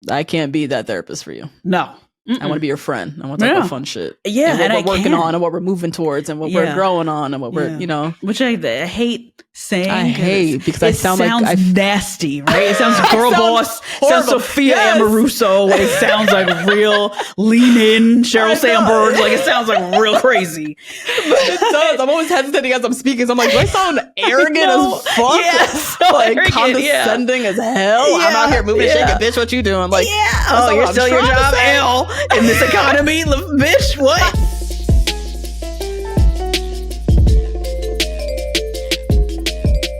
I can't be that therapist for you. No. I want to be your friend. I want to talk about fun shit. Yeah, and what we're working on and what we're moving towards and what we're growing on and what we're, Which I hate saying. I hate because it sounds nasty, right? It sounds girl boss. It sounds Sophia Amoruso. It sounds like real lean in Sheryl Sandberg. Like it sounds like real crazy. But it does. I'm always hesitating as I'm speaking. So I'm like, do I sound arrogant as fuck? Yeah, so like condescending as hell. Yeah, I'm out here moving, shaking, bitch. What you doing? Like, oh, you're still your job, L. In this economy, bitch, what?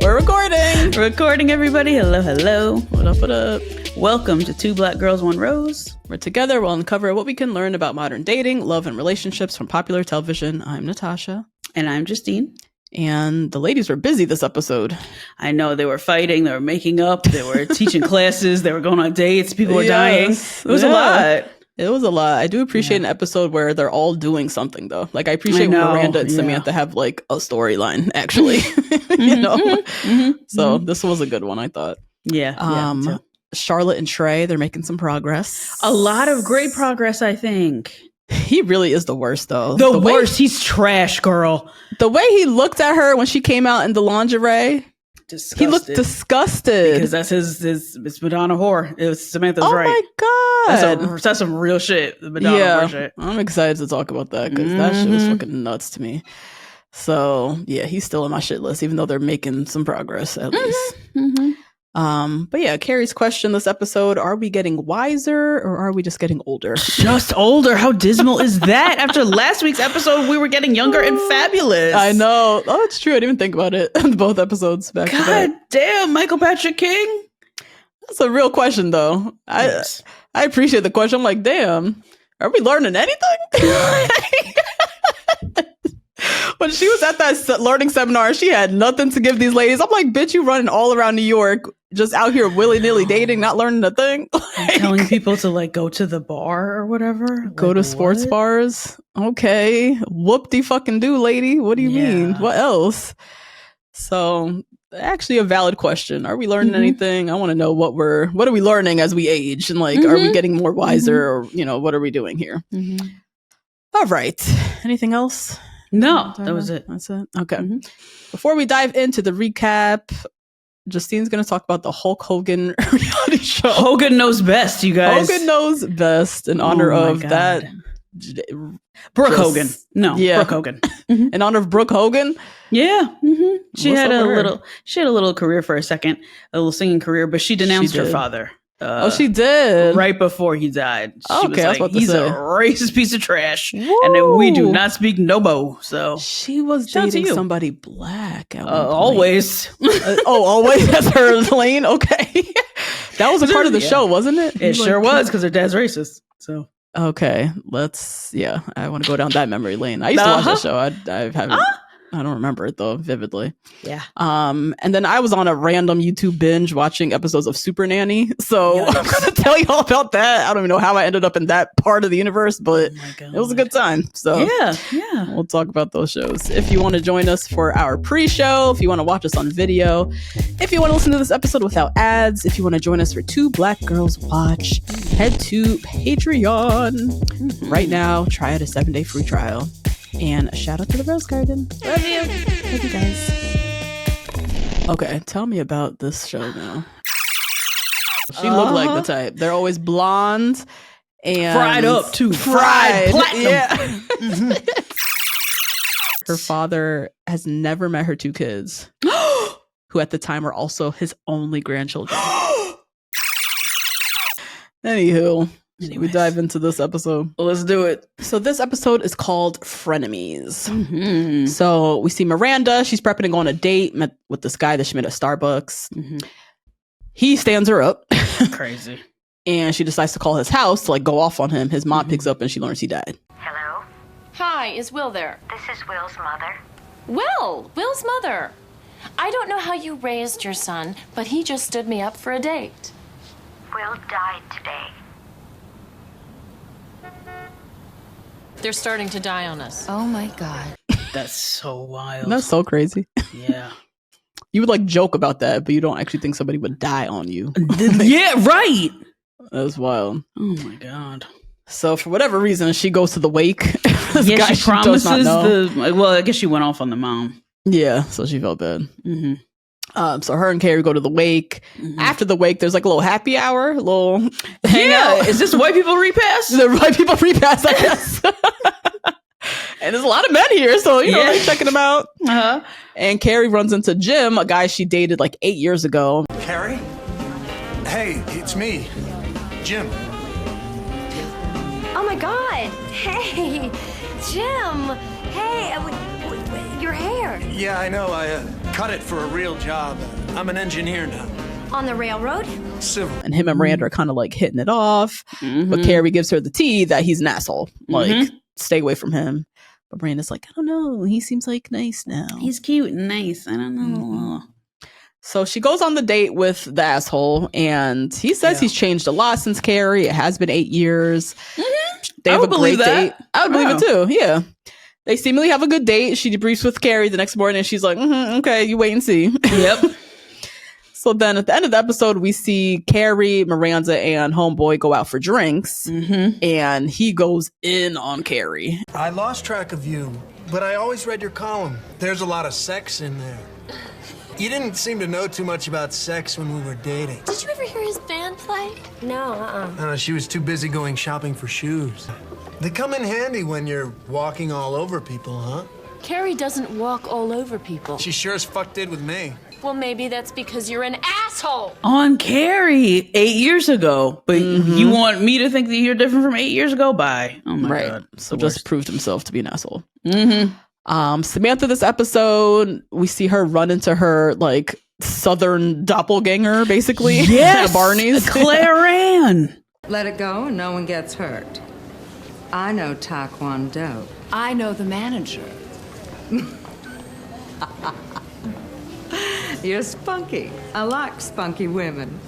We're recording, everybody. Hello. What up? Welcome to Two Black Girls, One Rose. We're together. We'll uncover what we can learn about modern dating, love, and relationships from popular television. I'm Natasha. And I'm Justine. And the ladies were busy this episode. I know, they were fighting, they were making up, they were teaching classes, they were going on dates, people were dying. It was a lot. It was a lot. I do appreciate an episode where they're all doing something, though. Like, I appreciate when Miranda and Samantha have, like, a storyline, actually. So this was a good one, I thought. Yeah. Charlotte and Trey, they're making some progress. A lot of great progress, I think. He really is the worst, though. The worst. He's trash, girl. The way he looked at her when she came out in the lingerie. Disgusted. He looked disgusted. Because that's his Madonna whore. It was Samantha's right. Oh my God. That's some real shit. The Madonna whore shit. I'm excited to talk about that because that shit was fucking nuts to me. So yeah, he's still on my shit list, even though they're making some progress at least. But yeah, Carrie's question this episode, are we getting wiser or are we just getting older? Just older. How dismal is that? After last week's episode, we were getting younger and fabulous. I know. Oh, it's true. I didn't even think about it. Both episodes back to back. God damn, Michael Patrick King. That's a real question, though. Yes. I appreciate the question. I'm like, damn, are we learning anything? When she was at that learning seminar, she had nothing to give these ladies. I'm like, bitch, you running all around New York, just out here willy-nilly dating, not learning a thing. Telling people to like go to the bar or whatever. Go to sports bars. Okay. Whoop-de-fucking-do, lady. What do you mean? What else? So actually a valid question. Are we learning anything? I want to know what are we learning as we age? And like, are we getting more wiser or, what are we doing here? All right. Anything else? No, that was it. That's it. Okay. Before we dive into the recap, Justine's going to talk about the Hulk Hogan reality show. Hogan knows best, you guys. Hogan knows best in honor of that. Brooke Hogan. No, Brooke Hogan. In honor of Brooke Hogan? Yeah. She had a little career for a second, a little singing career, but she denounced her father. She did right before he died. She was I was about to he's say. a racist piece of trash. Woo! And then we do not speak no mo. So she was dating somebody black. Always. Always. That's her lane. Okay, that was a part of the show, wasn't it? It sure was because her dad's racist. So okay, I want to go down that memory lane. I used to watch the show. I haven't. I don't remember it though vividly. Yeah. And then I was on a random YouTube binge watching episodes of Super Nanny. So I'm gonna tell you all about that. I don't even know how I ended up in that part of the universe, but it was a good time. So yeah. We'll talk about those shows. If you want to join us for our pre-show, if you want to watch us on video, if you want to listen to this episode without ads, if you want to join us for Two Black Girls Watch, head to Patreon right now. Try out a 7-day free trial. And a shout out to the Rose Garden. Love you. Love you guys. Okay, tell me about this show now. She looked like the type. They're always blonde and fried up too. Fried platinum. Yeah. Her father has never met her two kids, who at the time are also his only grandchildren. Anywho. We dive into this episode. Let's do it. So this episode is called Frenemies. So we see Miranda. She's prepping to go on a date with this guy that she met at Starbucks. He stands her up. Crazy. And she decides to call his house to like go off on him. His mom picks up and she learns he died. Hello? Hi, is Will there? This is Will's mother. Will's mother. I don't know how you raised your son, but he just stood me up for a date. Will died today. They're starting to die on us. Oh my God. That's so wild. That's so crazy. Yeah. You would like joke about that, but you don't actually think somebody would die on you. Yeah, right. That's wild. Oh my God. So for whatever reason, she goes to the wake. Yeah, she promises well, I guess she went off on the mom. Yeah, so she felt bad. So her and Carrie go to the wake. After the wake, there's like a little happy hour, a little hangout. Is this white people repass? The white people repass, I guess. And there's a lot of men here, so they're checking them out. And Carrie runs into Jim, a guy she dated like 8 years ago. Carrie? Hey, it's me, Jim. Oh my God! Hey, Jim! Hey, your hair. Yeah, I know. I cut it for a real job. I'm an engineer now. On the railroad? Civil. And him and Miranda are kind of like hitting it off. But Carrie gives her the tea that he's an asshole. Like, stay away from him. But Miranda's like, I don't know. He seems like nice now. He's cute and nice. I don't know. So she goes on the date with the asshole, and he says he's changed a lot since Carrie. It has been 8 years. They have a great date. I would believe it too. Yeah. They seemingly have a good date. She debriefs with Carrie the next morning, and she's like, okay, you wait and see. Yep. So then at the end of the episode, we see Carrie, Miranda, and Homeboy go out for drinks, and he goes in on Carrie. I lost track of you, but I always read your column. There's a lot of sex in there. You didn't seem to know too much about sex when we were dating. Did you ever hear his band play? No, She was too busy going shopping for shoes. They come in handy when you're walking all over people, huh? Carrie doesn't walk all over people. She sure as fuck did with me. Well, maybe that's because you're an asshole. On Carrie 8 years ago. But you want me to think that you're different from 8 years ago? Bye. Oh my God. So just proved himself to be an asshole. Samantha, this episode, we see her run into her like southern doppelganger, basically. Yes, Barney's. Claire Ann. Let it go and no one gets hurt. I know Taekwondo. I know the manager. You're spunky. I like spunky women.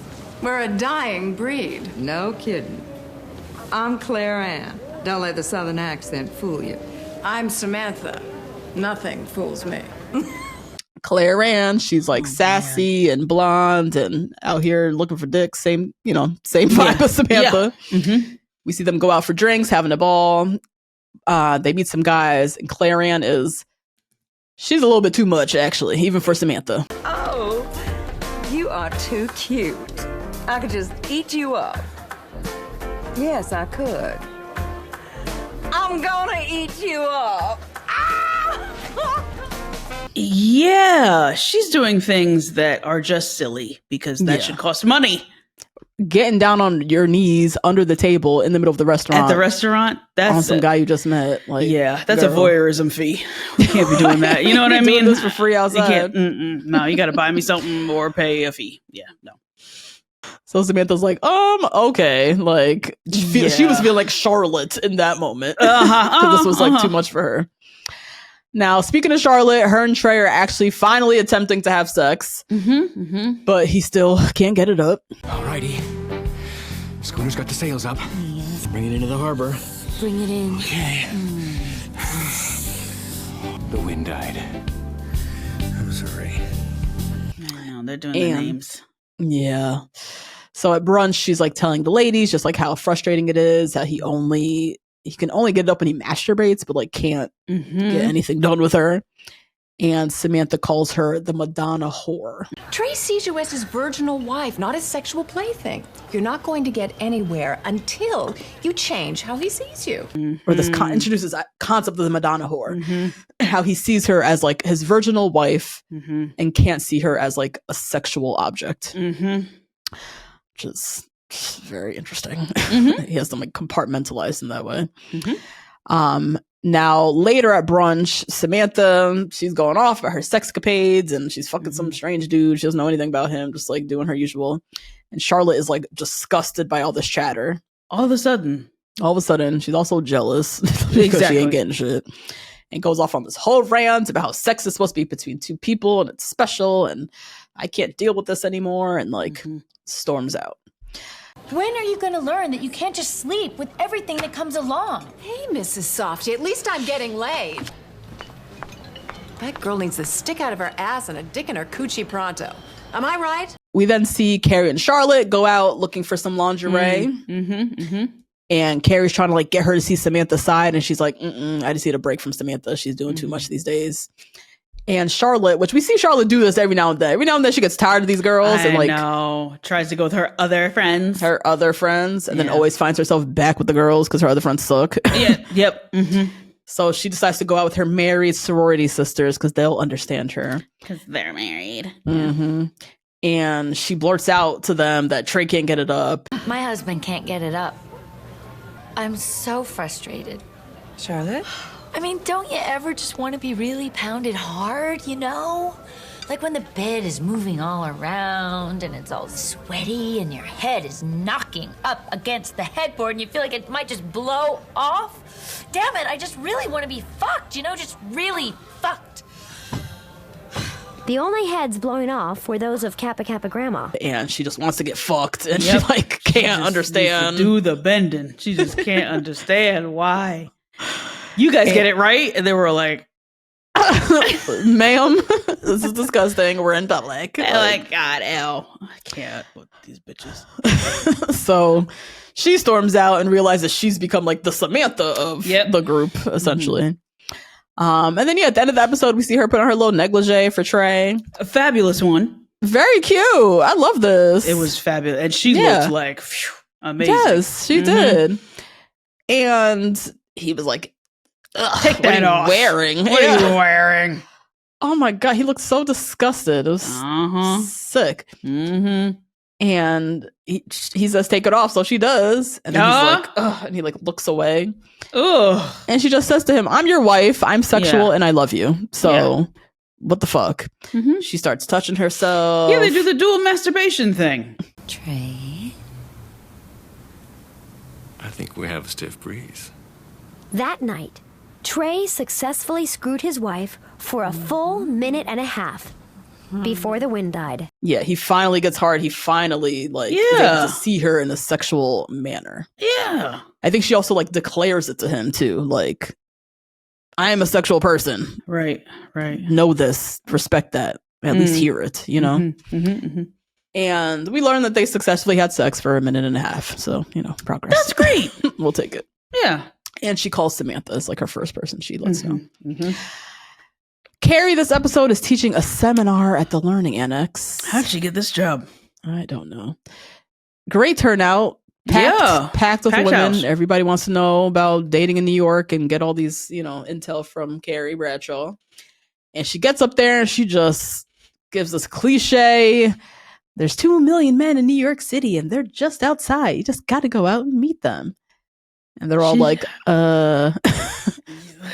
We're a dying breed. No kidding. I'm Claire Ann. Don't let the southern accent fool you. I'm Samantha. Nothing fools me. Claire Ann, she's like sassy and blonde and out here looking for dicks. Same vibe as Samantha. We see them go out for drinks, having a ball. They meet some guys, and Claire Ann she's a little bit too much, actually, even for Samantha. Oh, you are too cute. I could just eat you up. Yes, I could. I'm gonna eat you up. Yeah, she's doing things that are just silly because that should cost money. Getting down on your knees under the table in the middle of the restaurant. At the restaurant? That's on some guy you just met. Like, that's a voyeurism fee. We can't be doing that. You know what I mean? This for free outside. No, you got to buy me something or pay a fee. Yeah, no. So Samantha's like, okay. Like, she was feeling like Charlotte in that moment. This was like too much for her. Now, speaking of Charlotte, her and Trey are actually finally attempting to have sex. But he still can't get it up. Alrighty. Schooner's got the sails up. Bring it into the harbor. Bring it in. Okay. The wind died. I'm sorry. I know, they're doing the names. Yeah. So at brunch, she's like telling the ladies just like how frustrating it is, how he can only get it up when he masturbates, but like can't get anything done with her. And Samantha calls her the Madonna whore. Trey sees you as his virginal wife, not his sexual plaything. You're not going to get anywhere until you change how he sees you. Or this introduces a concept of the Madonna whore. How he sees her as like his virginal wife and can't see her as like a sexual object. Which is very interesting. He has them like compartmentalized in that way. Now later at brunch, Samantha, she's going off about her sexcapades and she's fucking some strange dude. She doesn't know anything about him, just like doing her usual. And Charlotte is like disgusted by all this chatter. All of a sudden, she's also jealous because she ain't getting shit. And goes off on this whole rant about how sex is supposed to be between two people and it's special and I can't deal with this anymore, and like storms out. When are you going to learn that you can't just sleep with everything that comes along? Hey, Mrs. Softy, at least I'm getting laid. That girl needs a stick out of her ass and a dick in her coochie pronto. Am I right? We then see Carrie and Charlotte go out looking for some lingerie. And Carrie's trying to like get her to see Samantha's side. And she's like, I just need a break from Samantha. She's doing too much these days. And Charlotte, which we see Charlotte do this every now and then. Every now and then she gets tired of these girls and like tries to go with her other friends. And then always finds herself back with the girls because her other friends suck. Yep. So she decides to go out with her married sorority sisters because they'll understand her. Because they're married. And she blurts out to them that Trey can't get it up. My husband can't get it up. I'm so frustrated. Charlotte? I mean, don't you ever just want to be really pounded hard, you know? Like when the bed is moving all around and it's all sweaty and your head is knocking up against the headboard and you feel like it might just blow off. Damn it, I just really want to be fucked, you know? Just really fucked. The only heads blowing off were those of Kappa Kappa Grandma. And she just wants to get fucked. And she like can't understand. Do the bending. She just can't understand why. You guys get it right? And they were like, ma'am, this is disgusting. We're in public. Like, God, I can't with these bitches. So she storms out and realizes she's become like the Samantha of the group, essentially. And then, at the end of the episode, we see her put on her little negligee for Trey. A fabulous one. Very cute. I love this. It was fabulous. And she looked like, amazing. Yes, she did. And he was like, take that off. What are you wearing? Oh my God. He looked so disgusted. It was sick. And he says, take it off. So she does. And then he's like, ugh. And he like looks away. Ugh. And she just says to him, I'm your wife. I'm sexual and I love you. So what the fuck? She starts touching herself. Yeah, they do the dual masturbation thing. Trey? I think we have a stiff breeze. That night, Trey successfully screwed his wife for a full minute and a half before the wind died. Yeah, he finally gets hard. He finally is able to see her in a sexual manner. Yeah. I think she also like declares it to him too. Like, I am a sexual person. Right. Know this, respect that, at least hear it, you know? And we learned that they successfully had sex for a minute and a half. So, progress. That's great. We'll take it. Yeah. And she calls Samantha as like her first person she lets know. Carrie, this episode, is teaching a seminar at the Learning Annex. How'd she get this job? I don't know. Great turnout. Packed with women. House. Everybody wants to know about dating in New York and get all these, intel from Carrie Bradshaw. And she gets up there and she just gives this cliche. There's 2 million men in New York City and they're just outside. You just got to go out and meet them. And they're all like,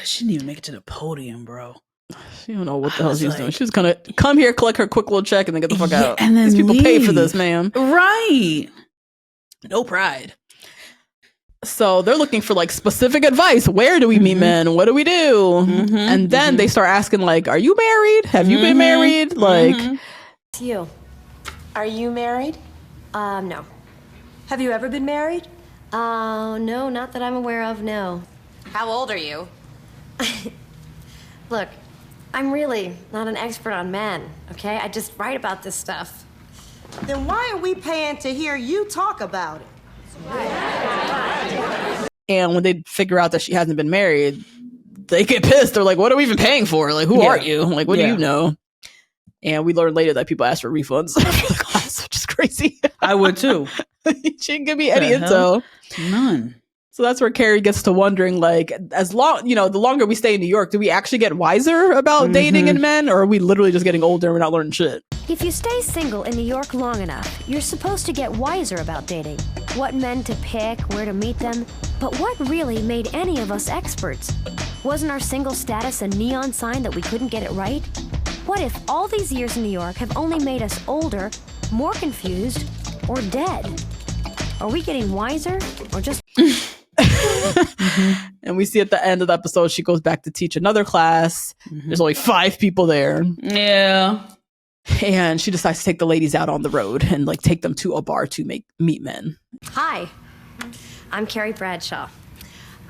She didn't even make it to the podium, bro. She don't know what the hell she's doing. She's gonna come here, collect her quick little check, and then get the fuck out. And then these people leave. pay for this, ma'am. Right. No pride. So they're looking for like specific advice. Where do we meet men? What do we do? And then they start asking like, are you married? Have you been married? Like, It's you. Are you married? No. Have you ever been married? No, not that I'm aware of, no. How old are you? Look, I'm really not an expert on men, okay? I just write about this stuff. Then why are we paying to hear you talk about it? and when they figure out that she hasn't been married, they get pissed. They're like, what are we even paying for? Like, who are you? Like, what do you know? And we learned later that people ask for refunds for the class, which is crazy. I would too. She didn't give me any info. None. So that's where Carrie gets to wondering, like, the longer we stay in New York, do we actually get wiser about dating and men, or are we literally just getting older and we're not learning shit? If you stay single in New York long enough, you're supposed to get wiser about dating. What men to pick, where to meet them. But what really made any of us experts? Wasn't our single status a neon sign that we couldn't get it right? What if all these years in New York have only made us older, more confused, or dead? Are we getting wiser, or just... And we see at the end of the episode, she goes back to teach another class. There's only 5 people there. Yeah. And she decides to take the ladies out on the road and like take them to a bar to meet men. Hi, I'm Carrie Bradshaw.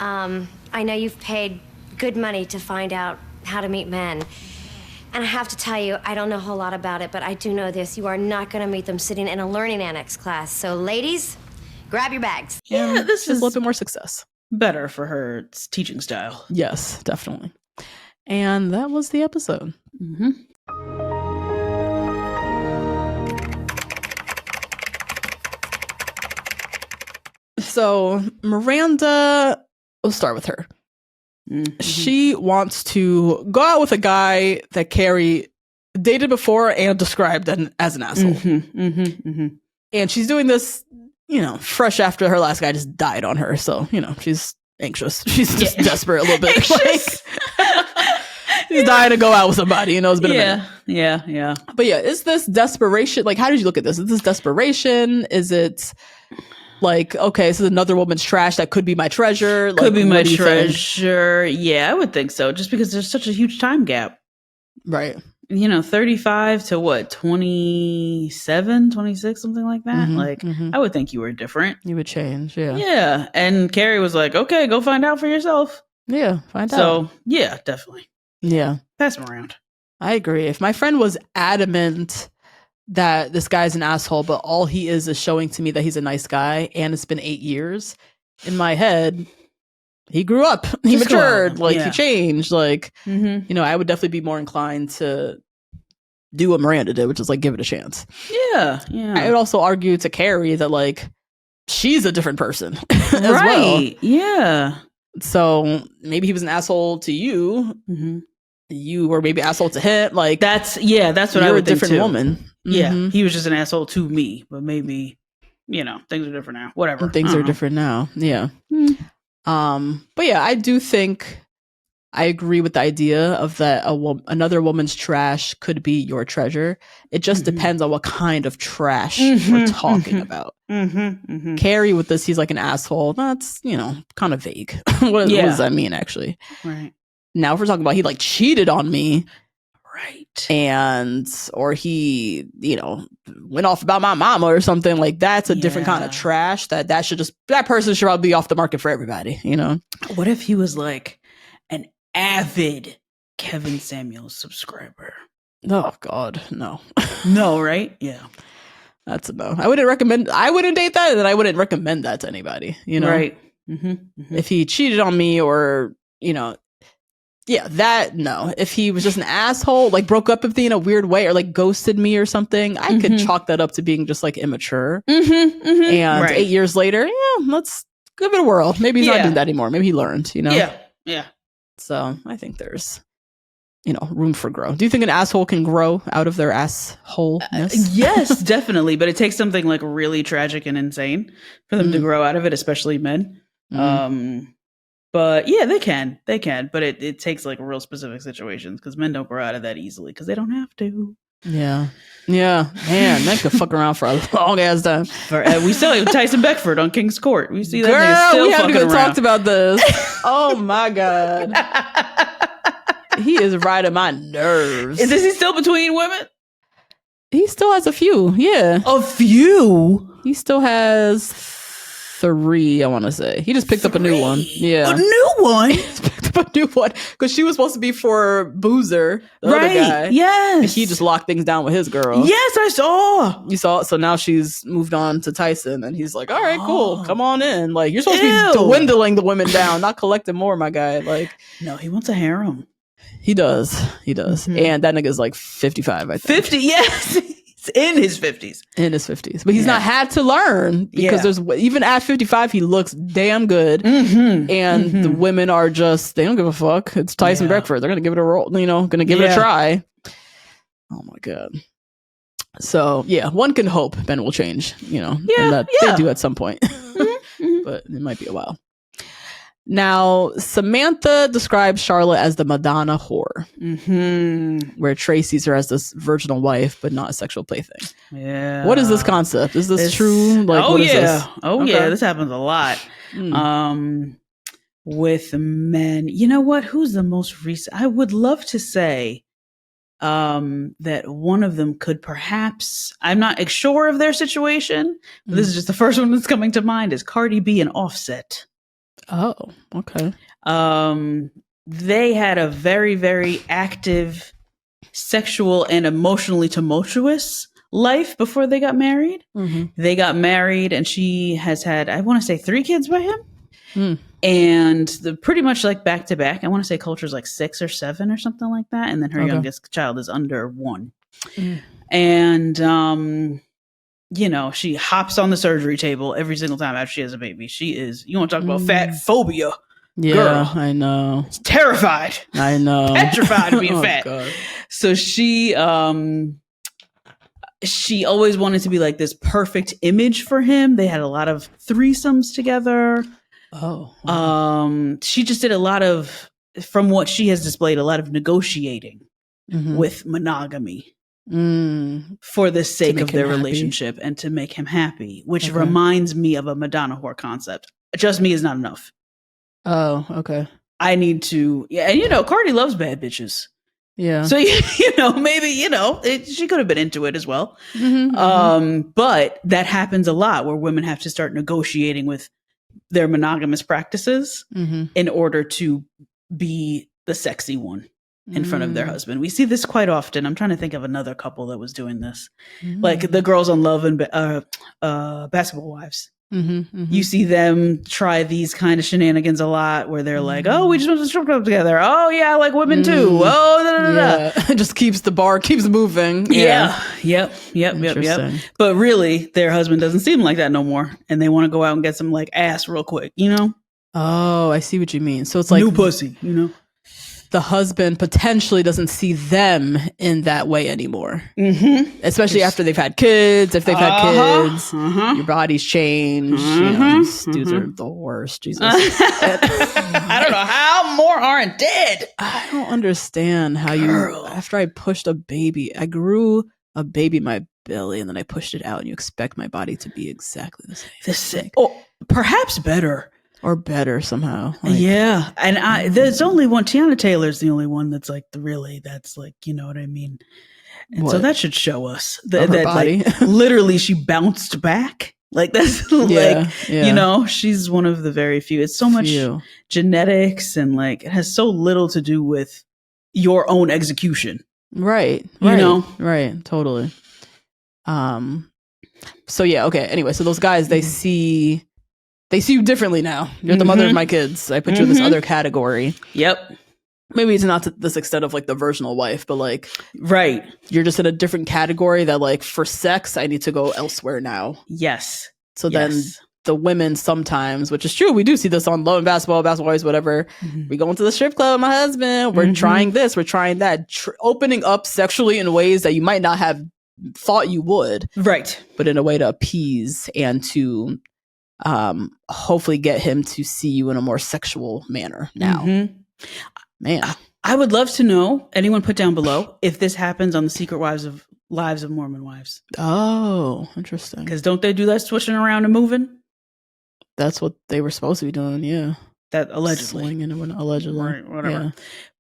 I know you've paid good money to find out how to meet men. And I have to tell you, I don't know a whole lot about it, but I do know this. You are not going to meet them sitting in a learning annex class. So, ladies, grab your bags. Yeah, this is a little bit more success. Better for her teaching style. Yes, definitely. And that was the episode. Mm-hmm. So Miranda, we'll start with her. Mm-hmm. She wants to go out with a guy that Carrie dated before and described as an asshole. Mm-hmm, mm-hmm, mm-hmm. And she's doing this, fresh after her last guy just died on her. So, she's anxious. She's just desperate a little bit. She's dying to go out with somebody. It's been a minute. Yeah. But yeah, is this desperation? Like, how did you look at this? Is this desperation? Is it like, okay, this is another woman's trash that could be my treasure? Like, could be my treasure. Yeah, I would think so. Just because there's such a huge time gap. Right. 35 to what, 27, 26, something like that. Mm-hmm, I would think you were different. You would change, yeah. Yeah. And Carrie was like, okay, go find out for yourself. Yeah, find out. So, yeah, definitely. Yeah. Pass him around. I agree. If my friend was adamant that this guy's an asshole, but all he is showing to me that he's a nice guy, and it's been 8 years, in my head, he grew up. He matured. He changed. I would definitely be more inclined to do what Miranda did, which is give it a chance. Yeah. I would also argue to Carrie that she's a different person as well. Yeah. So maybe he was an asshole to you. Mm-hmm. You were maybe asshole to him. That's what I would think too. You're a different woman. Yeah. Mm-hmm. He was just an asshole to me, but maybe, things are different now. Whatever. Things are different now. Yeah. But yeah, I do think I agree with the idea of that another woman's trash could be your treasure. It just depends on what kind of trash we're talking about. Carrie with this, he's like an asshole. That's, kind of vague. What does that mean, actually? Right. Now, if we're talking about he cheated on me. Right. Or he, went off about my mama or something, that's a different kind of trash that person should probably be off the market for everybody, What if he was an avid Kevin Samuels subscriber? Oh God, no. No, right? Yeah. That's a no. I wouldn't date that, and then I wouldn't recommend that to anybody, Right. Mm-hmm. If he cheated on me or, that, no. If he was just an asshole, broke up with me in a weird way or ghosted me or something, I could chalk that up to being just immature. And 8 years later, let's give it a whirl. Maybe he's not doing that anymore. Maybe he learned, Yeah. So I think there's, room for growth. Do you think an asshole can grow out of their assholeness? Yes, definitely. But it takes something really tragic and insane for them to grow out of it, especially men. But yeah, they can. But it takes real specific situations because men don't grow out of that easily because they don't have to. Yeah. Man, men could fuck around for a long ass time. We still Tyson Beckford on King's Court. We see that Girl, nigga still we haven't fucking even around. talked about this. Oh my God. He is riding my nerves. Is he still between women? He still has a few. Yeah. A few? He still has 3, I want to say. He just picked up a new one. Yeah. A new one? He just picked up a new one. Because she was supposed to be for Boozer, the other guy. Yes. And he just locked things down with his girl. Yes, I saw. You saw it? So now she's moved on to Tyson. And he's like, all right, cool. Come on in. You're supposed to be dwindling the women down, not collecting more, my guy. No, he wants a harem. He does. And that nigga's 55, I think. 50, yes. He's in his 50s. But he's not had to learn because there's even at 55, he looks damn good. And the women are just, they don't give a fuck. It's Tyson Beckford. They're going to give it a roll, going to give it a try. Oh my God. So yeah, one can hope Ben will change, and that they do at some point, but it might be a while. Now, Samantha describes Charlotte as the Madonna whore, where Trey sees her as this virginal wife, but not a sexual plaything. Yeah. What is this concept? Is this true? Oh, what is yeah. This? Yeah. This happens a lot. With men. You know what? Who's the most recent? I would love to say that one of them could perhaps, I'm not sure of their situation, but this is just the first one that's coming to mind, is Cardi B and Offset. Oh, okay. They had a very, very active sexual and emotionally tumultuous life before they got married. They got married, and she has had, I want to say, 3 kids by him. And pretty much like back to back. I want to say Culture's like 6 or 7 or something like that. And then her youngest child is under 1. And, you know, she hops on the surgery table every single time after she has a baby. She is, you want to talk about fat phobia? Yeah, girl. I know. Terrified. I know. Petrified of being Oh, fat. God. So she always wanted to be like this perfect image for him. They had a lot of threesomes together. Oh. Wow. She just did a lot of, from what she has displayed, a lot of negotiating with monogamy for the sake of their relationship and to make him happy, which reminds me of a Madonna whore concept. Just me is not enough. Oh, okay. I need to, yeah, and you know, Cardi loves bad bitches. Yeah. So, you know, maybe, you know, she could have been into it as well. But that happens a lot where women have to start negotiating with their monogamous practices in order to be the sexy one in front of their husband. We see this quite often. I'm trying to think of another couple that was doing this. Like the girls on Love and Basketball Wives. You see them try these kind of shenanigans a lot where they're like, oh, we just went to the strip club together. Oh, yeah, I like women too. Oh, da, da, da. It just keeps the bar, keeps moving. Yeah. Yep. But really, their husband doesn't seem like that no more. And they want to go out and get some like ass real quick, you know? Oh, I see what you mean. So it's like new pussy, you know? The husband potentially doesn't see them in that way anymore. Especially after they've had kids. If they've had kids, your body's changed. You know, these dudes are the worst. Jesus. I don't know how more aren't dead. I don't understand how you, after I pushed a baby, I grew a baby in my belly and then I pushed it out and you expect my body to be exactly the same. Oh, perhaps better. Or better somehow. Like, yeah. And there's only one, Tiana Taylor's the only one that's like, that's like, you know what I mean? And so that should show us that body. Like, literally she bounced back. Like that's you know, she's one of the very few. It's so much genetics and like, it has so little to do with your own execution. Right. You know? Right. Totally. So yeah. Okay. Anyway, so those guys, they see you differently now. You're the mother of my kids. I put you in this other category. Yep. Maybe it's not to this extent of like the virginal wife, but like, right. You're just in a different category that like for sex, I need to go elsewhere now. Yes. So then the women sometimes, which is true, we do see this on Love and Basketball Wives, whatever. We go into the strip club, my husband, we're trying this, we're trying that, opening up sexually in ways that you might not have thought you would. Right. But in a way to appease and to hopefully get him to see you in a more sexual manner now. Man, I would love to know, anyone put down below, if this happens on the Secret Lives of Mormon Wives. Oh, interesting. Because don't they do that switching around and moving? That's what they were supposed to be doing, yeah. That allegedly. Swinging and allegedly. Right, whatever. Yeah.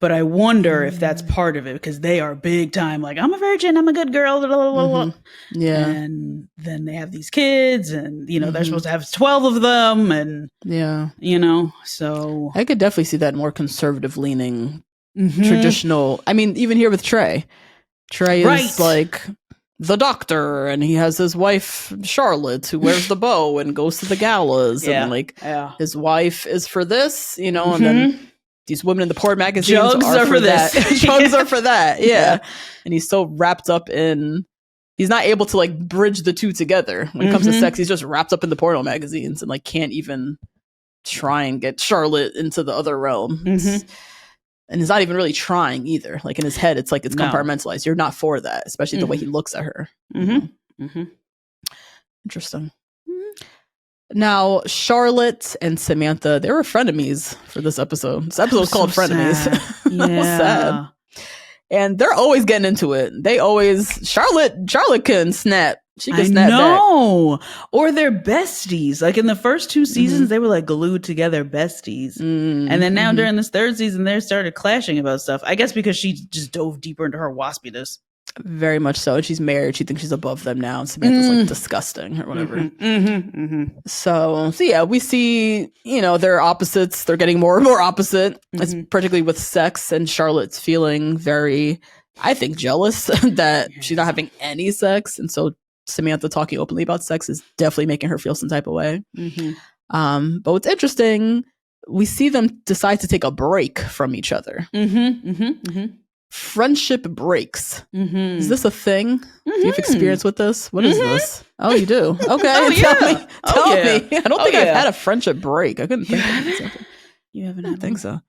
But I wonder if that's part of it, because they are big time, like, I'm a virgin, I'm a good girl, blah, blah, blah, blah. Yeah. And then they have these kids, and, you know, they're supposed to have 12 of them, and, you know, so. I could definitely see that more conservative leaning, traditional. I mean, even here with Trey. Trey is like the doctor, and he has his wife Charlotte who wears the bow and goes to the galas, and like his wife is for this, you know, and then these women in the porn magazines are for that. Jugs are for that, and he's so wrapped up in, he's not able to like bridge the two together when it comes to sex. He's just wrapped up in the porno magazines and like can't even try and get Charlotte into the other realm. And he's not even really trying either. Like in his head, it's like it's compartmentalized. You're not for that, especially the way he looks at her. Interesting. Now, Charlotte and Samantha, they were frenemies for this episode. This episode was called Frenemies. Sad. And they're always getting into it. They always, Charlotte can snap. She can snap back. Or they're besties. Like in the first 2 seasons, they were like glued together besties. And then now during this 3rd season, they started clashing about stuff. I guess because she just dove deeper into her waspiness. Very much so. And she's married. She thinks she's above them now. And Samantha's like disgusting or whatever. So yeah, we see, you know, they're opposites. They're getting more and more opposite, particularly with sex. And Charlotte's feeling very I think, jealous that she's not having any sex. And so Samantha talking openly about sex is definitely making her feel some type of way. But what's interesting, we see them decide to take a break from each other. Friendship breaks. Is this a thing? Do you have experience with this? What is this? Oh, you do? Okay. Tell me. I don't think I've had a friendship break. I couldn't think of something. You haven't? I don't think so.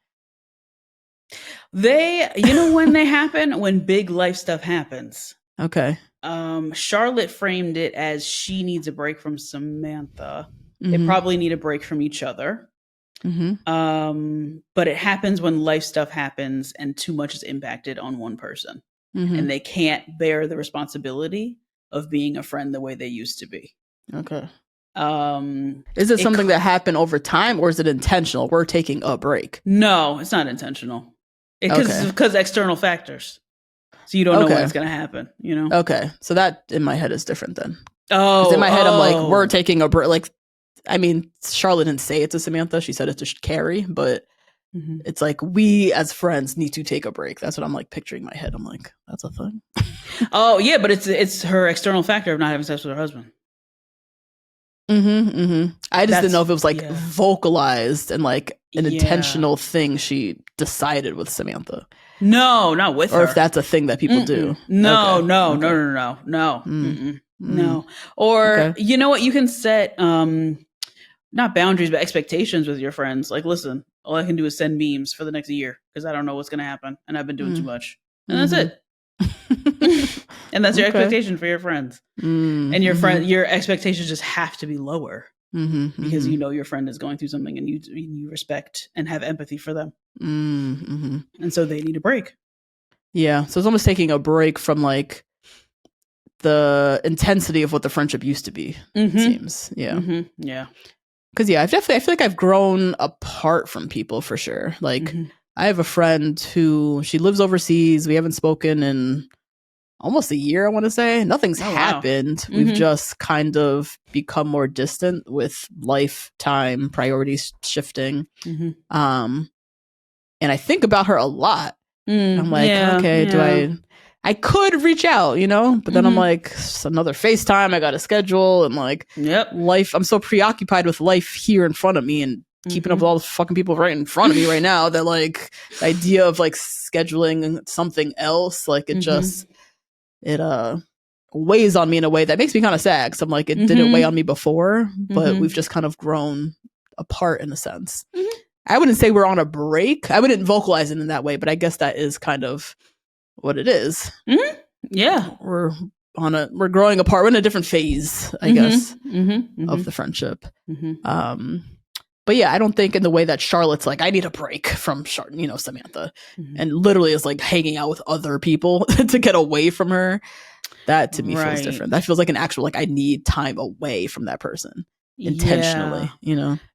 When they happen, when big life stuff happens. Okay. Charlotte framed it as she needs a break from Samantha. They probably need a break from each other. But it happens when life stuff happens and too much is impacted on one person. And they can't bear the responsibility of being a friend the way they used to be. Okay. Is it something that happened over time, or is it intentional? We're taking a break. No, it's not intentional. Because external factors. So you don't know when it's going to happen, Okay. So that in my head is different then. Oh. In my head, I'm like, we're taking a break. Like, I mean, Charlotte didn't say it to Samantha. She said it to Carrie, but it's like, we as friends need to take a break. That's what I'm like picturing in my head. I'm like, that's a thing. Oh, yeah, but it's her external factor of not having sex with her husband. I just didn't know if it was like vocalized and like an intentional thing she decided with Samantha. No, not with her. Or if that's a thing that people do. No. Or you know what? You can set not boundaries, but expectations with your friends. Like, listen, all I can do is send memes for the next year because I don't know what's going to happen, and I've been doing too much, and that's it. And that's your expectation for your friends. And your expectations just have to be lower because you know your friend is going through something, and you respect and have empathy for them. And so they need a break. Yeah, so it's almost taking a break from like the intensity of what the friendship used to be. It seems, yeah. Because I feel like I've grown apart from people for sure. Like I have a friend who she lives overseas. We haven't spoken in almost a year, I want to say. Nothing's happened. We've just kind of become more distant with lifetime priorities shifting. And I think about her a lot. I'm like, I could reach out, but then I'm like, it's another FaceTime I got to schedule, and like life. I'm so preoccupied with life here in front of me and keeping up with all the fucking people right in front of me right now that like the idea of like scheduling something else, like it just it weighs on me in a way that makes me kind of sad. Cause I'm like, it didn't weigh on me before, but we've just kind of grown apart in a sense. I wouldn't say we're on a break. I wouldn't vocalize it in that way, but I guess that is kind of what it is. Yeah, we're growing apart. We're in a different phase, I guess, of the friendship. But yeah, I don't think in the way that Charlotte's like, I need a break from Samantha, and literally is like hanging out with other people to get away from her. That to me feels different. That feels like an actual like I need time away from that person intentionally.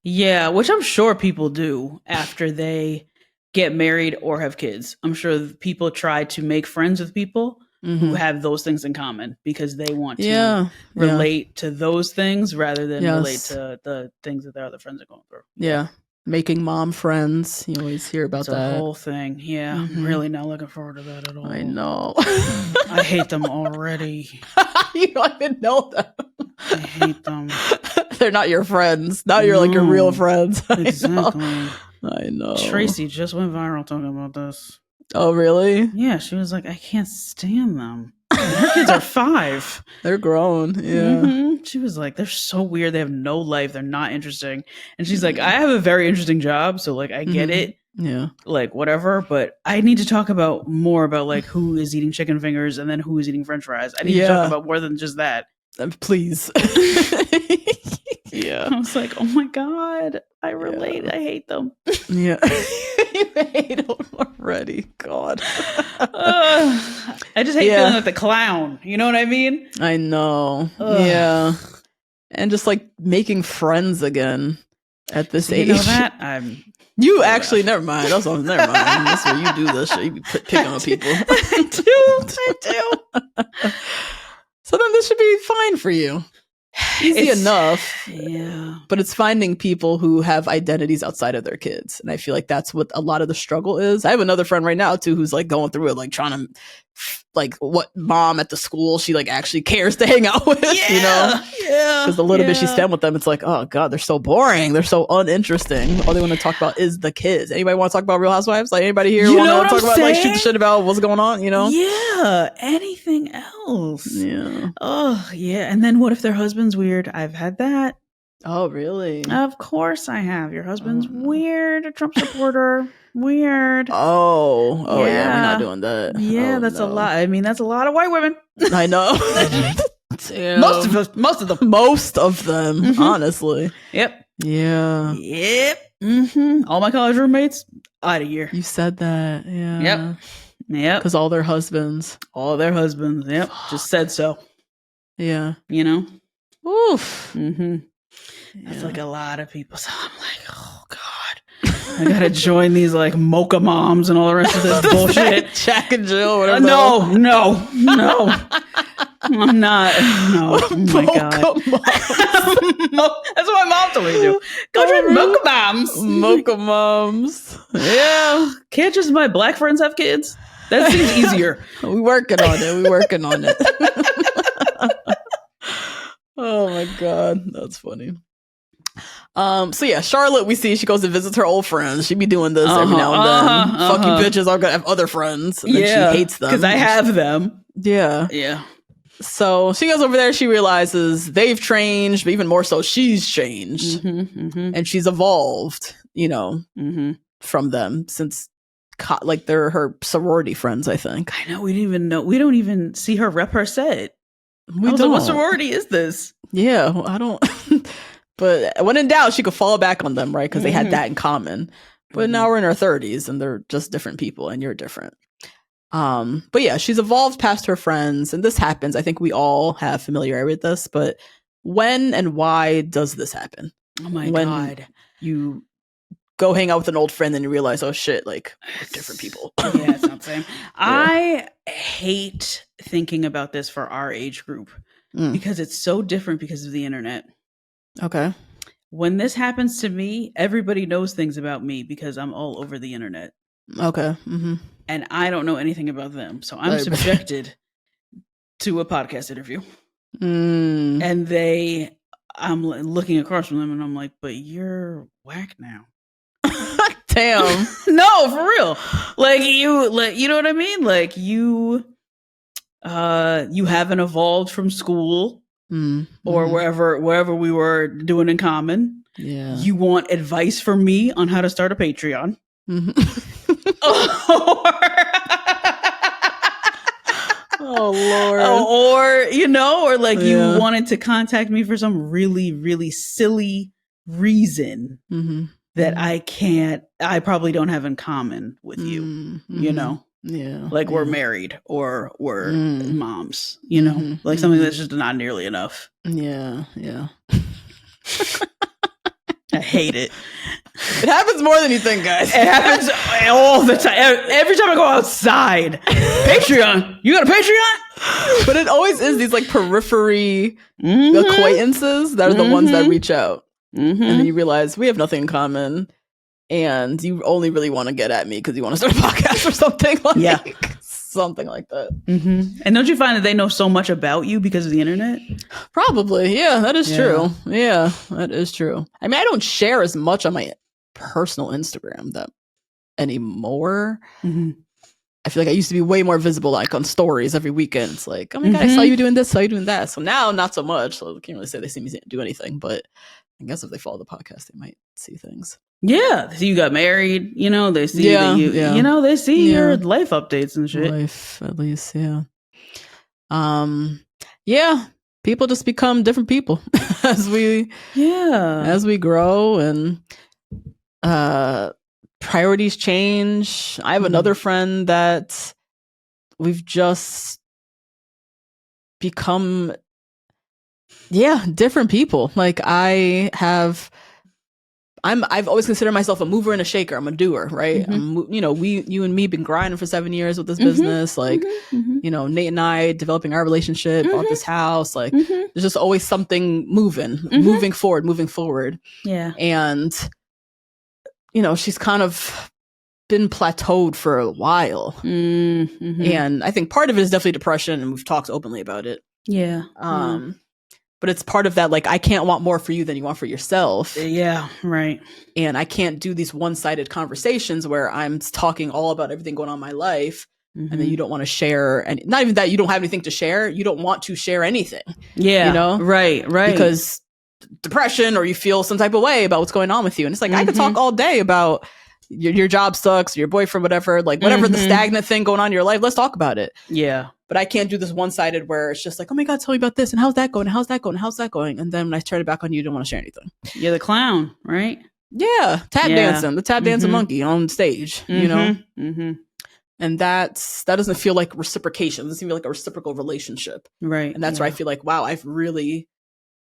Yeah, which I'm sure people do after they get married or have kids. I'm sure people try to make friends with people who have those things in common because they want to relate to those things rather than relate to the things that their other friends are going through. Yeah. Making mom friends. You always hear about that. The whole thing. Yeah. I'm really not looking forward to that at all. I know. I hate them already. You don't even know them. I hate them. They're not your friends. Now you're like your real friends. Exactly. I know. Tracy just went viral talking about this. Oh, really? Yeah, she was like, I can't stand them. Her kids are 5. They're grown. Yeah. She was like, they're so weird. They have no life. They're not interesting. And she's like, I have a very interesting job. So like, I get it. Yeah. Like whatever. But I need to talk about more about like who is eating chicken fingers and then who is eating French fries. I need to talk about more than just that. Please. Yeah. I was like, oh my God, I relate. I hate them. Yeah. You hate them already. God. I just hate feeling like the clown. You know what I mean? I know. Yeah. And just like making friends again at this age. You know that? You actually, never mind. Never mind. That's where you do this shit. You be picking on people. I do. So then this should be fine for you. Easy enough. Yeah. But it's finding people who have identities outside of their kids. And I feel like that's what a lot of the struggle is. I have another friend right now too who's like going through it, like trying to like what mom at the school she like actually cares to hang out with, you know? Yeah. Because the little bit she spent with them, it's like, oh god, they're so boring. They're so uninteresting. All they want to talk about is the kids. Anybody want to talk about Real Housewives? Like anybody here want to talk about like shoot the shit about what's going on, you know? Yeah. Anything else? Yeah. Oh, yeah. And then what if their husband's weird? I've had that. Oh, really? Of course I have. Your husband's weird, a Trump supporter. Weird. Oh, yeah, we're not doing that. Yeah, that's a lot. I mean, that's a lot of white women. I know. Most of them, honestly. Yep. Yeah. Yep. All my college roommates out of here. You said that. Yeah. Yep. Because all their husbands. Yep. Fuck. Just said so. Yeah. You know? Oof. That's like a lot of people. So I'm like, oh God. I gotta join these like mocha moms and all the rest of this bullshit. Jack and Jill, whatever. No. I'm not. No. Oh my God. That's what my mom told me to do. Go join mocha moms. Mocha moms. Yeah. Can't just my black friends have kids? That seems easier. We working on it. Oh my God. That's funny. So yeah, Charlotte, we see she goes to visit her old friends. She be doing this every now and then. Fuck you bitches, I'm gonna have other friends. And then she hates them. Because I have them. Yeah. Yeah. So she goes over there, she realizes they've changed, but even more so, she's changed. And she's evolved, you know, from them since like they're her sorority friends, I think. I know, we don't even see her rep her set. We don't. Like, what sorority is this? Yeah, I don't but when in doubt, she could fall back on them, right? Because they had that in common. But now we're in our 30s and they're just different people and you're different. But yeah, she's evolved past her friends and this happens. I think we all have familiarity with this, but when and why does this happen? Oh my when God. You go hang out with an old friend and you realize, oh shit, like we're different people. Yeah, it's not the same. I hate thinking about this for our age group because it's so different because of the internet. Okay. When this happens to me, everybody knows things about me because I'm all over the internet. Okay. And I don't know anything about them. So I'm subjected to a podcast interview. And I'm looking across from them and I'm like, but you're whack now. Damn. No, for real. You know what I mean? Like you haven't evolved from school or wherever we were doing in common. Yeah. You want advice from me on how to start a Patreon. Oh Lord. Or you wanted to contact me for some really, really silly reason that I probably don't have in common with you, you know? Yeah. Like we're married or we're moms, you know? Like something that's just not nearly enough. Yeah. Yeah. I hate it. It happens more than you think, guys. It happens all the time. Every time I go outside. Patreon. You got a Patreon? But it always is these like periphery acquaintances that are the ones that reach out. And then you realize we have nothing in common. And you only really want to get at me because you want to start a podcast or something something like that. And don't you find that they know so much about you because of the internet? Probably. Yeah, that is true. Yeah, that is true. I mean, I don't share as much on my personal Instagram that anymore. I feel like I used to be way more visible, like on stories every weekend. It's like, oh my God, I saw you doing this, saw you doing that. So now, not so much. So I can't really say they see me do anything, but I guess if they follow the podcast, they might see things. Yeah, they see you got married. You know, they see that you know, they see your life updates and shit. Life, at least, yeah. Yeah, people just become different people as we grow and priorities change. I have another friend that we've just become different people. Like I've always considered myself a mover and a shaker. I'm a doer, right? You and me been grinding for 7 years with this business. Like, you know, Nate and I developing our relationship, bought this house. Like, there's just always something moving forward. Yeah. And, you know, she's kind of been plateaued for a while. Mm-hmm. And I think part of it is definitely depression, and we've talked openly about it. Yeah. But it's part of that, like, I can't want more for you than you want for yourself. Yeah, right. And I can't do these one-sided conversations where I'm talking all about everything going on in my life, and then you don't want to share. And not even that you don't have anything to share. You don't want to share anything. Yeah. You know? Right. Because depression, or you feel some type of way about what's going on with you. And it's like, I could talk all day about your job sucks, your boyfriend, whatever, like whatever the stagnant thing going on in your life. Let's talk about it. Yeah. But I can't do this one-sided where it's just like, oh my God, tell me about this. And how's that going? How's that going? How's that going? And then when I turn it back on you, don't want to share anything. You're the clown, right? Yeah. Dancing, the tap dancing monkey on stage, you know? Mm-hmm. And that doesn't feel like reciprocation. It doesn't feel like a reciprocal relationship. Right. And that's where I feel like, wow, I've really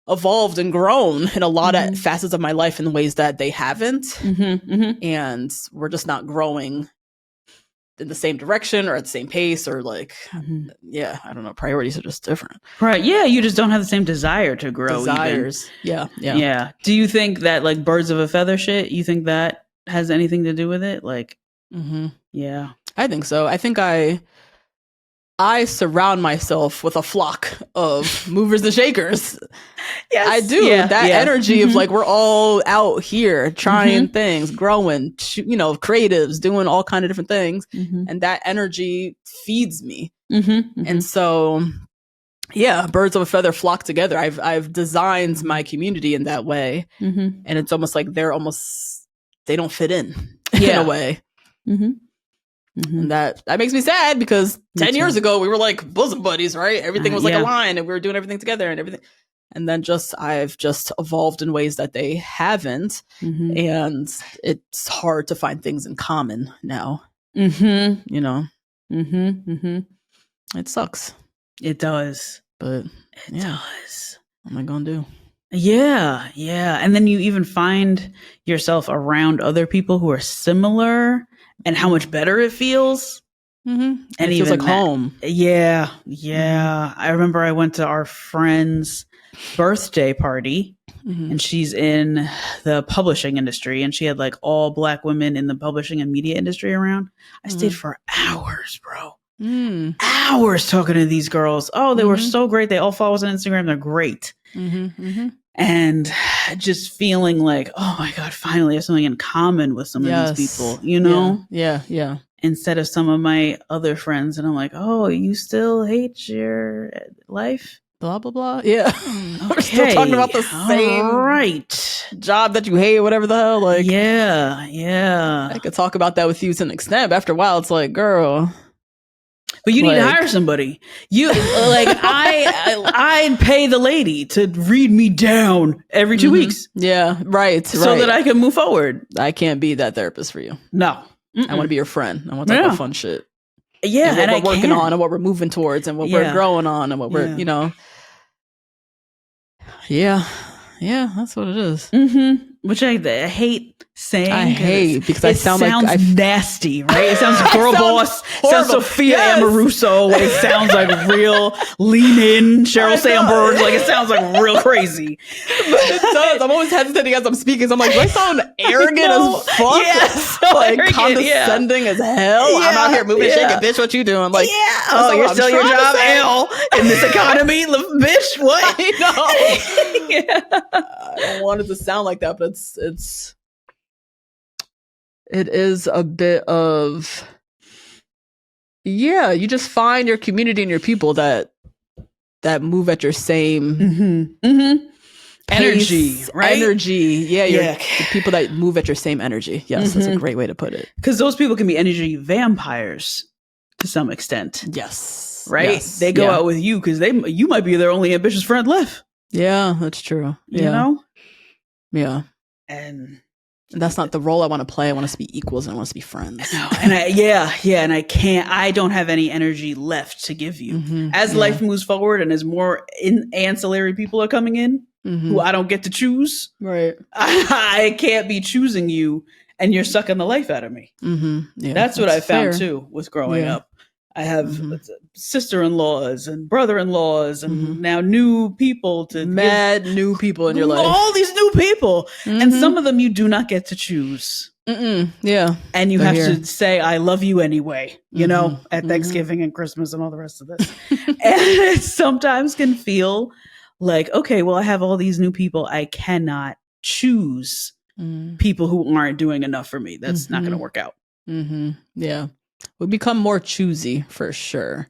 evolved and grown in a lot of facets of my life in ways that they haven't. And we're just not growing in the same direction or at the same pace, or like, yeah, I don't know. Priorities are just different. Right. Yeah. You just don't have the same desire to grow. Desires. Even. Yeah. Yeah. Do you think that like birds of a feather shit, you think that has anything to do with it? Like, yeah. I think so. I think I surround myself with a flock of movers and shakers. Yes, I do. That energy of like, we're all out here trying things, growing, creatives, doing all kind of different things. And that energy feeds me. And so, yeah, birds of a feather flock together. I've designed my community in that way. And it's almost like they don't fit in a way. And that makes me sad, because 10 years ago we were like bosom buddies, right? Everything was like a line, and we were doing everything together and everything. And then I've just evolved in ways that they haven't. And it's hard to find things in common now. You know? It sucks. It does. But it does. What am I gonna do? Yeah. And then you even find yourself around other people who are similar, and how much better it feels. And it feels like home. Yeah. I remember I went to our friend's birthday party, and she's in the publishing industry, and she had like all Black women in the publishing and media industry around. I stayed for hours, bro. Hours talking to these girls. Oh, they were so great. They all follow us on Instagram. They're great. And just feeling like, oh my God, finally I have something in common with some of these people, you know? Yeah. Instead of some of my other friends. And I'm like, oh, you still hate your life? Blah, blah, blah. Yeah. Okay. We're still talking about the same job that you hate, whatever the hell. Like, yeah. I could talk about that with you to an extent, but after a while, it's like, girl. But you need to hire somebody. You like I'd pay the lady to read me down every 2 weeks. Yeah, right. So that I can move forward. I can't be that therapist for you. No. I want to be your friend. I want to talk about fun shit. Yeah, and what we're working on, and what we're moving towards, and what we're growing on, and what we're, Yeah, that's what it is. Which I hate saying. I hate, because it sounds nasty, right? It sounds girl boss. It sounds Sophia Amoruso. It sounds like real lean in Sheryl Sandberg. Like, it sounds like real crazy. It does. I'm always hesitating as I'm speaking. So I'm like, do I sound arrogant as fuck? Yes, like condescending as hell. I'm out here moving, shaking, bitch. What you doing? Like, oh, you're still your job, L in this economy, bitch. What? I know. I don't want it to sound like that, but it is a bit of, you just find your community and your people that move at your same energy, right? Energy. The people that move at your same energy. Yes, that's a great way to put it. Because those people can be energy vampires to some extent. Yes. Right? Yes. They go out with you because you might be their only ambitious friend left. Yeah, that's true. You know? Yeah. And that's not the role I want to play. I want us to be equals, and I want us to be friends. No, and I don't have any energy left to give you. As life moves forward and as more ancillary people are coming in who I don't get to choose, right? I can't be choosing you, and you're sucking the life out of me. Yeah, that's what I found too with growing up. I have sister-in-laws and brother-in-laws and now new people to new people in your life. All these new people. And some of them you do not get to choose. Yeah. And you have to say, I love you anyway, you know, at Thanksgiving and Christmas and all the rest of this. And it sometimes can feel like, okay, well, I have all these new people. I cannot choose people who aren't doing enough for me. That's not going to work out. Yeah. We become more choosy for sure.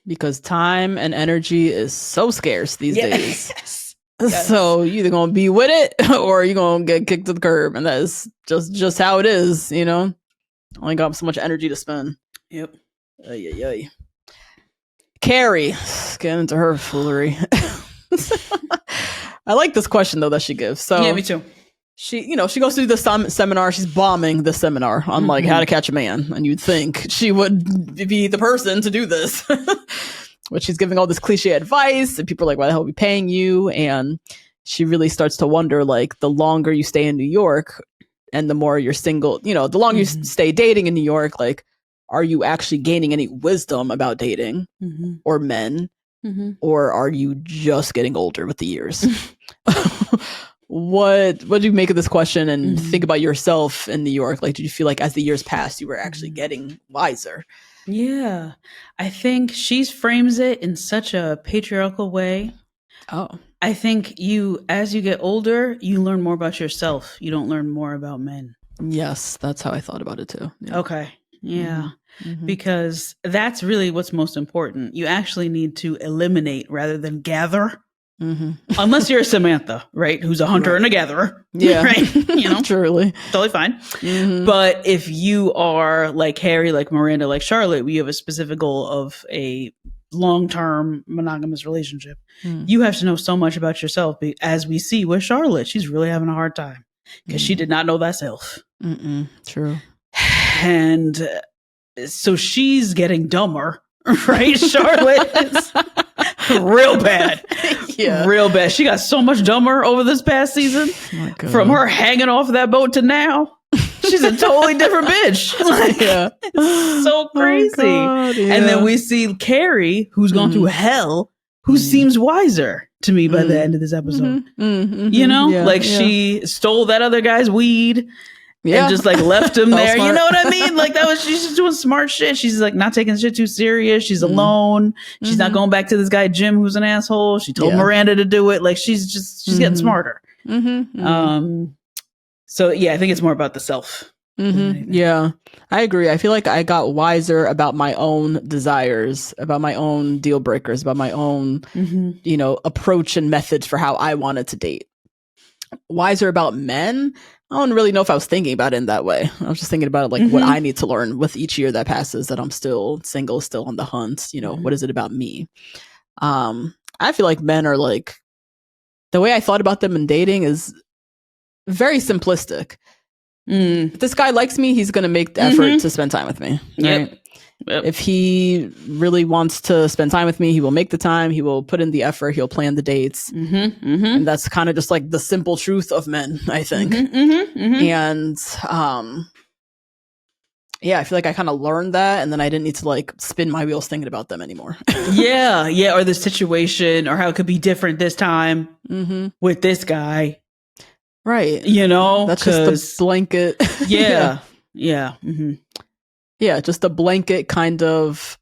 Because time and energy is so scarce these days. Yes. So you're either going to be with it or you're going to get kicked to the curb. And that is just how it is, you know? Only got so much energy to spend. Yep. Carrie, get into her foolery. I like this question though that she gives. So yeah, me too. She goes through the seminar. She's bombing the seminar on like how to catch a man, and you'd think she would be the person to do this. But she's giving all this cliche advice, and people are like, "Why the hell are we paying you?" And she really starts to wonder, like, the longer you stay in New York, and the more you're single, the longer you stay dating in New York, like, are you actually gaining any wisdom about dating or men, or are you just getting older with the years? What do you make of this question and think about yourself in New York? Like, did you feel like as the years passed, you were actually getting wiser? Yeah, I think she frames it in such a patriarchal way. Oh, I think as you get older, you learn more about yourself. You don't learn more about men. Yes, that's how I thought about it too. Yeah. Okay. Yeah. Because that's really what's most important. You actually need to eliminate rather than gather. Unless you're a Samantha, right? Who's a hunter and a gatherer. Yeah. Right? Truly. Totally fine. But if you are like Harry, like Miranda, like Charlotte, you have a specific goal of a long-term monogamous relationship. You have to know so much about yourself. As we see with Charlotte, she's really having a hard time because she did not know that self. True. And so she's getting dumber, right? Charlotte is real bad. Yeah. Real bad. She got so much dumber over this past season. From her hanging off that boat to now. She's a totally different bitch. Like, it's so crazy. God, yeah. And then we see Carrie, who's gone through hell, who seems wiser to me by the end of this episode. You know, she stole that other guy's weed. And just like left him there. You know what I mean? Like she's just doing smart shit. She's like not taking shit too serious. She's alone. She's not going back to this guy, Jim, who's an asshole. She told Miranda to do it. Like she's getting smarter. So yeah, I think it's more about the self. Yeah, I agree. I feel like I got wiser about my own desires, about my own deal breakers, about my own, approach and methods for how I wanted to date. Wiser about men. I don't really know if I was thinking about it in that way. I was just thinking about it like what I need to learn with each year that passes, that I'm still single, still on the hunt. What is it about me? I feel like men are like, the way I thought about them in dating is very simplistic. If this guy likes me, he's going to make the effort to spend time with me. Right? Yep. If he really wants to spend time with me, he will make the time. He will put in the effort. He'll plan the dates. And that's kind of just like the simple truth of men, I think. And I feel like I kind of learned that, and then I didn't need to like spin my wheels thinking about them anymore. Or the situation, or how it could be different this time with this guy. Right. That's just the blanket. Just a blanket kind of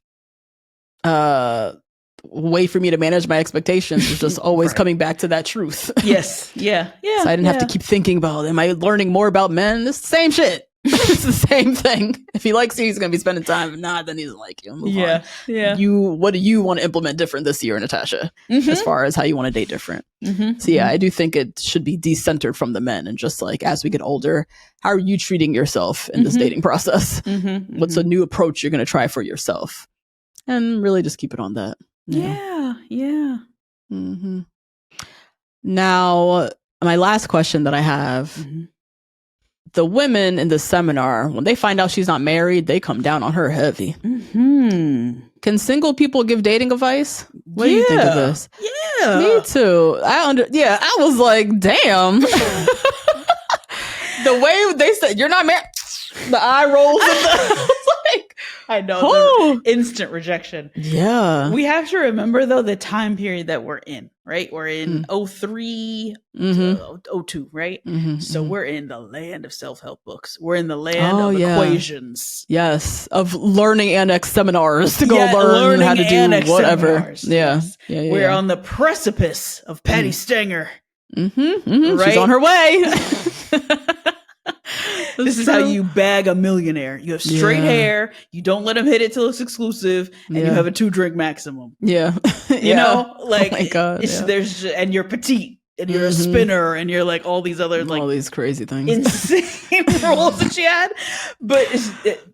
way for me to manage my expectations is just always coming back to that truth. Yes. Yeah. So I didn't have to keep thinking about, am I learning more about men? It's the same shit. It's the same thing. If he likes you, he's going to be spending time. If not, then he doesn't like you. Move on. What do you want to implement different this year, Natasha, as far as how you want to date different? So I do think it should be decentered from the men, and just like, as we get older, how are you treating yourself in this dating process? What's a new approach you're going to try for yourself? And really just keep it on that. Now, my last question that I have, the women in the seminar, when they find out she's not married, they come down on her heavy. Can single people give dating advice? What do you think of this? Yeah. Me too. I was like, damn. The way they said, you're not married, the eye rolls. Like, I know. Oh. The instant rejection. Yeah. We have to remember, though, the time period that we're in, right? We're in 03 to 02, right? So we're in the land of self-help books. We're in the land of equations. Yes. Of learning annex seminars to go learn how to do whatever. Yes. We're on the precipice of Patty Stanger. Right? She's on her way. This is how you bag a millionaire. You have straight hair. You don't let him hit it till it's exclusive, and you have a 2-drink maximum. Yeah, you know, like oh my God, there's and you're petite, and you're a spinner, and you're like all these other like all these crazy things, insane rules that she had. But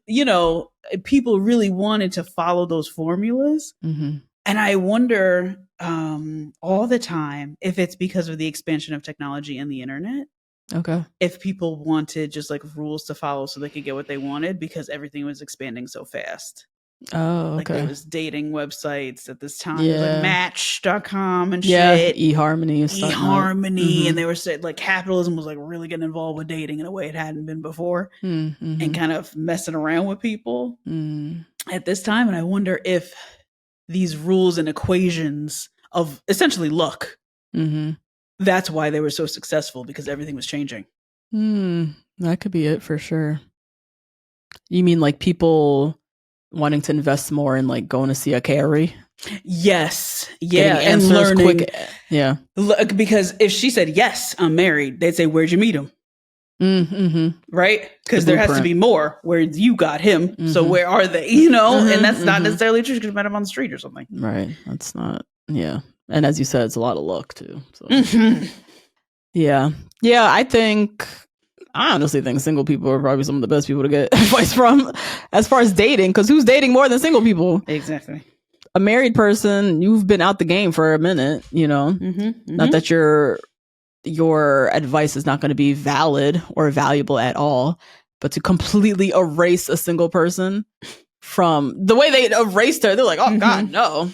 you know, people really wanted to follow those formulas, and I wonder all the time if it's because of the expansion of technology and the internet. Okay. If people wanted just like rules to follow so they could get what they wanted because everything was expanding so fast. Oh, okay. Like there was dating websites at this time, yeah. like Match.com and shit. eHarmony. eHarmony. And they were saying like capitalism was like really getting involved with dating in a way it hadn't been before and kind of messing around with people at this time. And I wonder if these rules and equations of essentially luck that's why they were so successful because everything was changing. That could be it for sure. You mean like people wanting to invest more in like going to see a carry? Yes. Yeah. And learning. Quick. Yeah. Because if she said, yes, I'm married, they'd say, where'd you meet him? Right? Because there has to be more where you got him. So where are they? You know, and that's not necessarily true because you met him on the street or something. Right. That's not. Yeah. And as you said, it's a lot of luck too. So. Yeah. I honestly think single people are probably some of the best people to get advice from as far as dating, because who's dating more than single people? Exactly. A married person, you've been out the game for a minute, you know. Not that your advice is not going to be valid or valuable at all, but to completely erase a single person from the way they erased her, they're like, oh God, no.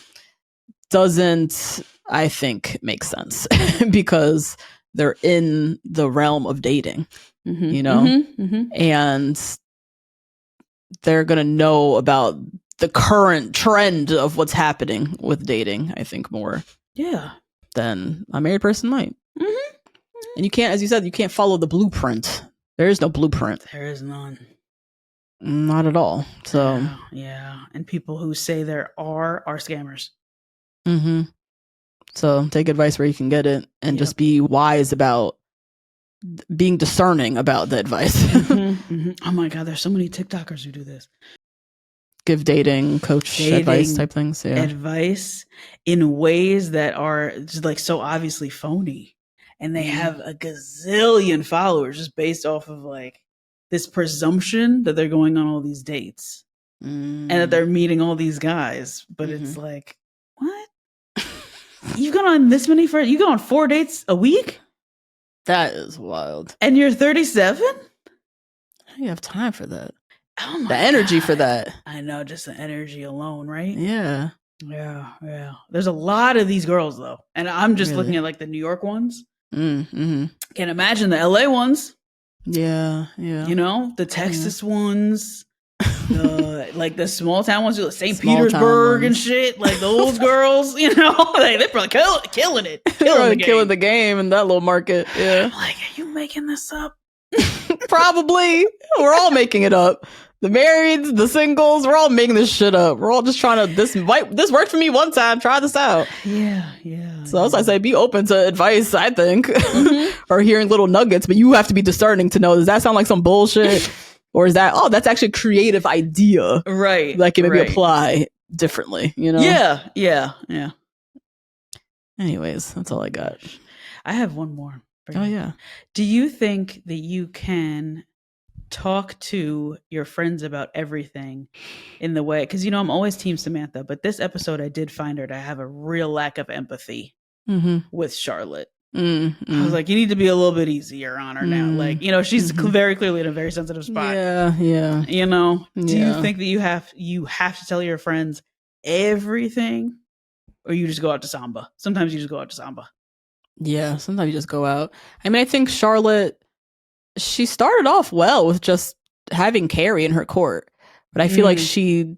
Doesn't, I think, make sense because they're in the realm of dating, you know, and they're going to know about the current trend of what's happening with dating, I think, more than a married person might. And you can't, as you said, you can't follow the blueprint. There is no blueprint. There is none. Not at all. So, yeah. And people who say there are scammers. So take advice where you can get it and just be wise about being discerning about the advice. Oh my God, there's so many TikTokers who do this. Give dating coach advice type things. Yeah. Advice in ways that are just like so obviously phony. And they have a gazillion followers just based off of like this presumption that they're going on all these dates and that they're meeting all these guys. But it's like, what? You've gone on this many you go on 4 dates a week? That is wild. And you're 37? How do you have time for that? Oh my the energy for that. I know, just the energy alone, right? Yeah. Yeah. There's a lot of these girls though. And I'm just looking at like the New York ones. Can't imagine the LA ones. Yeah. You know, the Texas ones. Like the small town ones, like St. Petersburg and shit, like those girls, you know, they're probably killing it, killing the game in that little market. Yeah, I'm like, are you making this up? Probably. We're all making it up. The marrieds, the singles, we're all making this shit up. We're all just trying to this worked for me one time. Try this out. Yeah. So as I say, be open to advice. I think, or hearing little nuggets, but you have to be discerning to know, does that sound like some bullshit? Or is that, that's actually a creative idea. Right. That can maybe apply differently, you know? Yeah. Anyways, that's all I got. I have one more. Oh, yeah. Do you think that you can talk to your friends about everything in the way, because, you know, I'm always team Samantha, but this episode I did find her to have a real lack of empathy with Charlotte. I was like, you need to be a little bit easier on her now. Like, you know, she's very clearly in a very sensitive spot. Yeah. You know, do you think that you have to tell your friends everything, or you just go out to Samba? Sometimes you just go out to Samba. Yeah, sometimes you just go out. I mean, I think Charlotte, she started off well with just having Carrie in her court. But I feel like she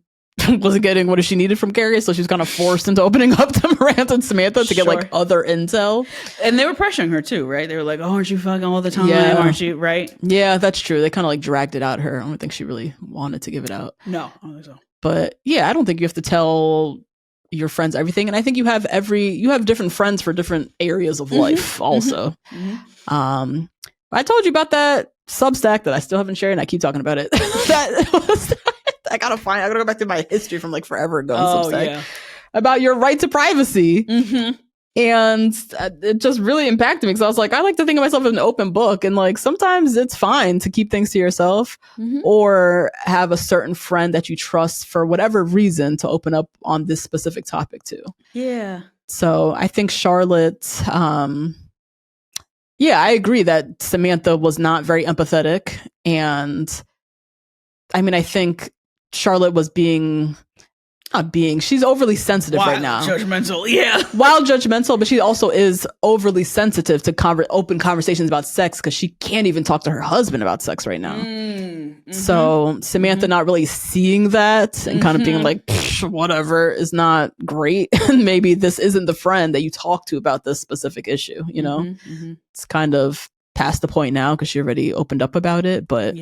wasn't getting what she needed from Carrie, so she was kind of forced into opening up to Miranda and Samantha to get like other intel. And they were pressuring her too, right? They were like, "Oh, aren't you fucking all the time? Yeah. Aren't you?" Right? Yeah, that's true. They kind of like dragged it out of her. I don't think she really wanted to give it out. No, I don't think so. But yeah, I don't think you have to tell your friends everything, and I think you have different friends for different areas of life. Also, I told you about that Substack that I still haven't shared, and I keep talking about it. I gotta go back to my history from like forever ago on Substack about your right to privacy. And it just really impacted me because I was like, I like to think of myself as an open book, and like sometimes it's fine to keep things to yourself or have a certain friend that you trust for whatever reason to open up on this specific topic to. Yeah. So I think Charlotte, I agree that Samantha was not very empathetic. And I mean, I think Charlotte was she's overly sensitive right now. Judgmental, yeah. While judgmental, but she also is overly sensitive to open conversations about sex because she can't even talk to her husband about sex right now. So Samantha not really seeing that and kind of being like, whatever, is not great. And maybe this isn't the friend that you talk to about this specific issue, you know? It's kind of past the point now because she already opened up about it. But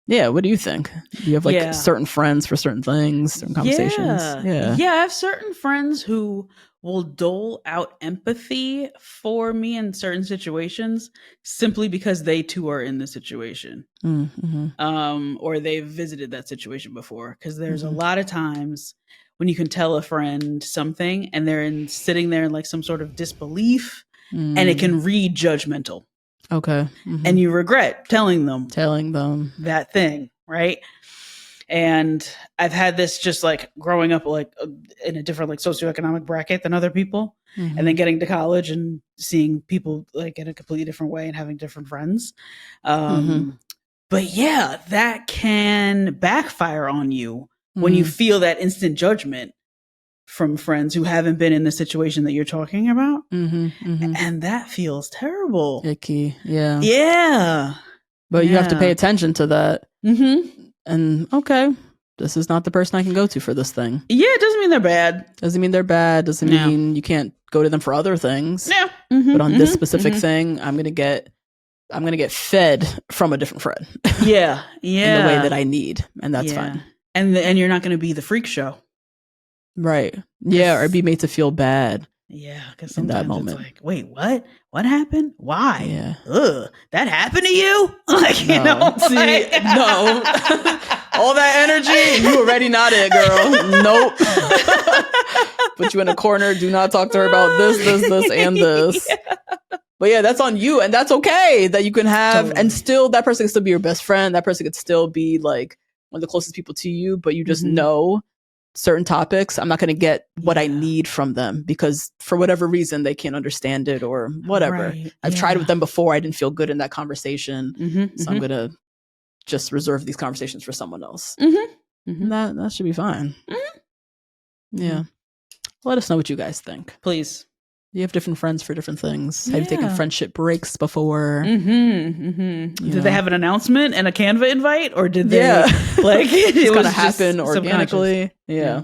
yeah, what do you think? Do you have like certain friends for certain things, certain conversations? Yeah, I have certain friends who will dole out empathy for me in certain situations simply because they too are in the situation. Or they've visited that situation before. Because there's a lot of times when you can tell a friend something and they're sitting there in like some sort of disbelief and it can read judgmental. Okay. And you regret telling them that thing, right? And I've had this just like growing up like in a different like socioeconomic bracket than other people, and then getting to college and seeing people like in a completely different way and having different friends. But yeah, that can backfire on you when you feel that instant judgment from friends who haven't been in the situation that you're talking about. And that feels terrible. Icky. Yeah. Yeah. But you have to pay attention to that. And okay, this is not the person I can go to for this thing. Yeah, it doesn't mean they're bad. Doesn't mean they're bad. Doesn't mean you can't go to them for other things. Yeah. But on this specific thing, I'm gonna get fed from a different friend. Yeah. In the way that I need. And that's fine. And you're not gonna be the freak show. Right. Yeah, or be made to feel bad. Yeah, because in that sometimes moment. it's like, wait, what? What happened? Why? Yeah. Ugh, that happened to you? Like, you know, See, no. All that energy, you already not it, girl. Nope. Put you in a corner. Do not talk to her about this, and this. But yeah, that's on you, and that's okay that you can have, and still that person can still be your best friend. That person could still be like one of the closest people to you, but you just know certain topics, I'm not going to get what I need from them because for whatever reason they can't understand it or whatever. Right. I've tried with them before. I didn't feel good in that conversation. So I'm going to just reserve these conversations for someone else. That should be fine. Yeah. Let us know what you guys think. Please. You have different friends for different things. Have you taken friendship breaks before? Did they have an announcement and a Canva invite, or did they like it was happen organically? Yeah.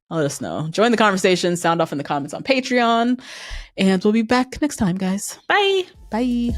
Let us know. Join the conversation. Sound off in the comments on Patreon, and we'll be back next time, guys. Bye. Bye.